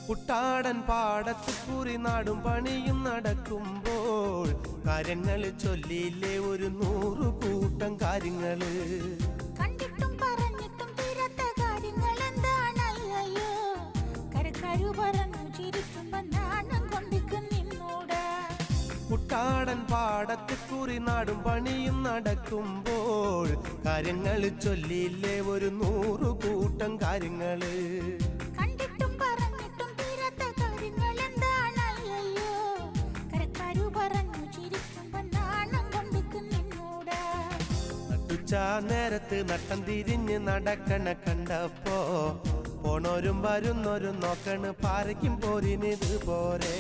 കുട്ടാടൻ പാടത്ത് കുറി നാടും പണിയും നടക്കുമ്പോൾ കാര്യങ്ങൾ ചൊല്ലിയില്ലേ ഒരു 100 കൂട്ടം കാര്യങ്ങള്. കണ്ടിട്ടും പറഞ്ഞിട്ടും തീരാത്ത കാര്യങ്ങൾ എന്താണ്? അയ്യോ കരക്കാരു പറഞ്ഞു ചിരിക്കുമ്പോ നാണം കൊണ്ടിക്കും നിന്നൂടെ. കുട്ടാടൻ പാടത്ത് കുറി നാടും പണിയും നടക്കുമ്പോൾ കാര്യങ്ങൾ ചൊല്ലിയില്ലേ ഒരു 100 കൂട്ടം കാര്യങ്ങള്. നേരത്ത് നട്ടം തിരിഞ്ഞ് നടക്കണ കണ്ടപ്പോ പോണോരും വരുന്നോരും നോക്കണ് പാരയ്ക്കും പോരിനിത് പോരെ.